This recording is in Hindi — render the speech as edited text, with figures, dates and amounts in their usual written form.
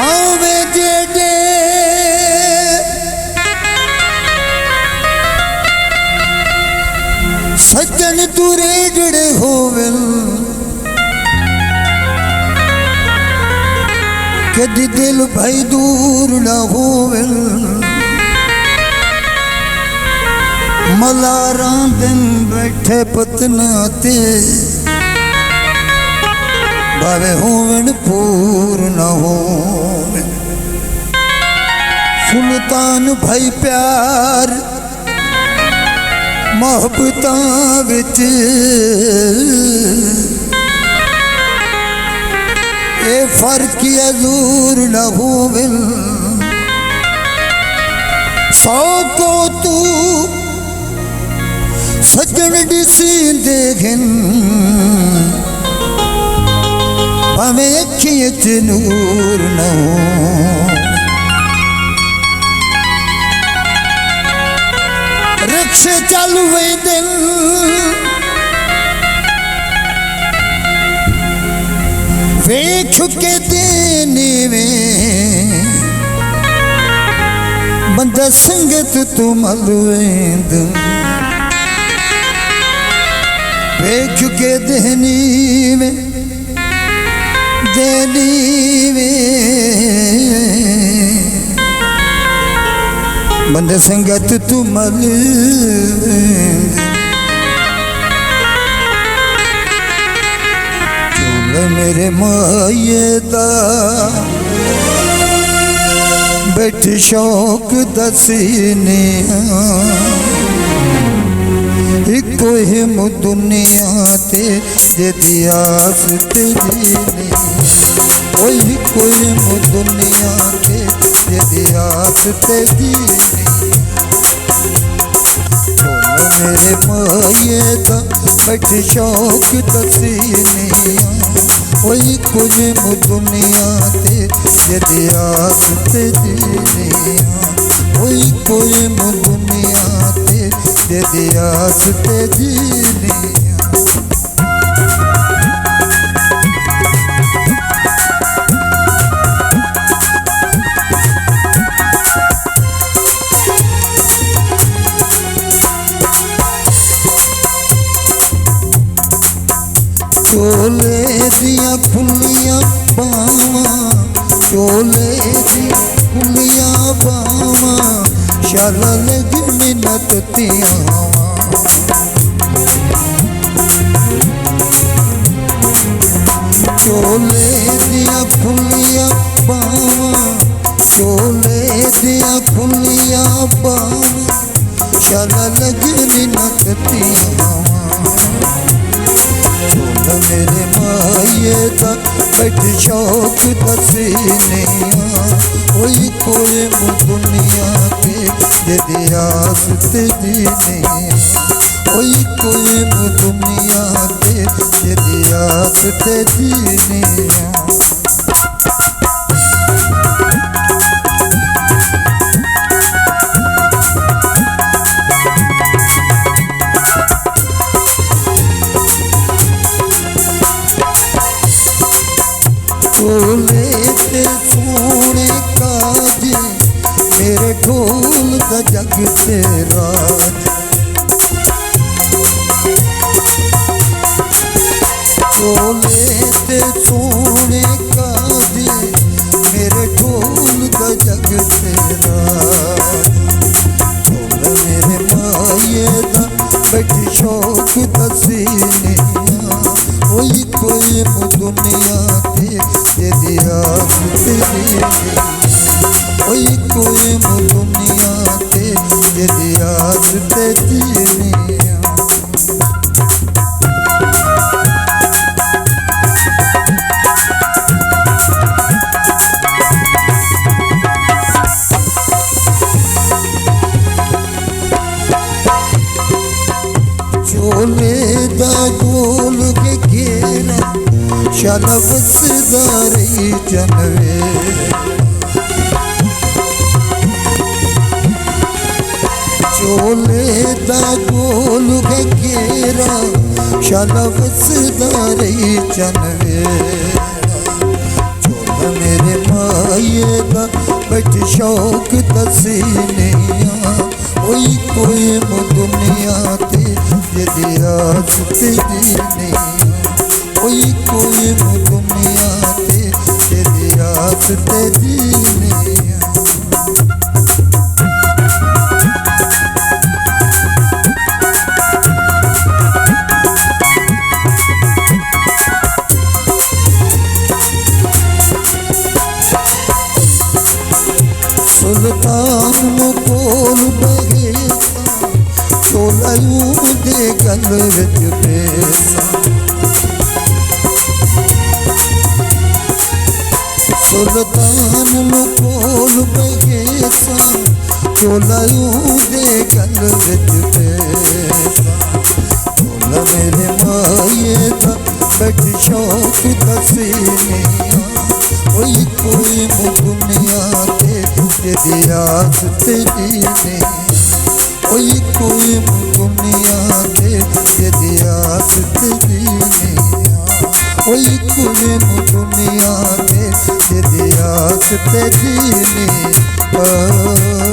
भावे जेडे सज्जन तुरे जड़े होवन कदी दिल भाई दूर ना होवन मलारा दिन बैठे पतना ते भावे होवन पूर्ण होवन सुल्तान भाई प्यार मोहब्बतां विच ए फर्क अजूर न होवे सौ को तू सजन दिसी देखन भावे अखियां च नूर न हो रिक्शे चालू वे दिन वेख के देने में बंदा संगत तू मलवेंद वेख के देनी में बंदा संगत तू मलवेंद मेरे माये दा बैठ शौक दसीने इको हिम दुनिया ते जेदी आस तेरी ने ओ इको हिम दुनिया ते जेदी आस तेरी ने मेरे माये दा बैठ शौक दसीने ओई कुछ दुनिया ते जदी आस तेरी ने ओई कोई दुनिया ते जदी आस तेरी ने चोले दिया खुलियां बावां चोले दिया खुलियां बावां शाला लग मिन्नत तियां चोले दिया खुलियां बावां चोले दिया खुलियां बावां शाला लग मिन्नत तियां मेरे माये दा बैठ शौक दसीने ओई कोई दुनिया ते जदी आस तेरी ने ओई कोई दुनिया ते जदी आस तेरी ने चोले ते सोने काज मेरे ढोल दा जग ते राज चोले ते सोने काज मेरे ढोल दा जग ते राज चोला मेरे माये दा बैठ शौक दसीने ओई कोई दुनिया ते जदी आस तेरी ओई कोई दुनिया ते जदी आस तेरी चोले दा गोल के घेरा शाला वसदारी जनवे चोले दा गोल के घेरा शाला वसदारी जनवे चोला मेरे माँ माए दा बैठ शौक दसीनिया ओई कोई दुनिया ते जेदी आस तेरी नहीं ओई कोई दुनिया ते जेदी आस तेरी नहीं सुल्तान कोल बहे तोलायूं दे गल विच पेसा सुल्तान कोल बहे तोलायूं दे गल विच पेसा तोला मेरे माए दा बैठ शौक दसीनिया ओई कोई दुनिया ते जेदी आस तेरी नहीं ओई कोई दुनिया ते जेदी आस तेरी नहीं ओई कोई दुनिया ते जेदी आस तेरी नहीं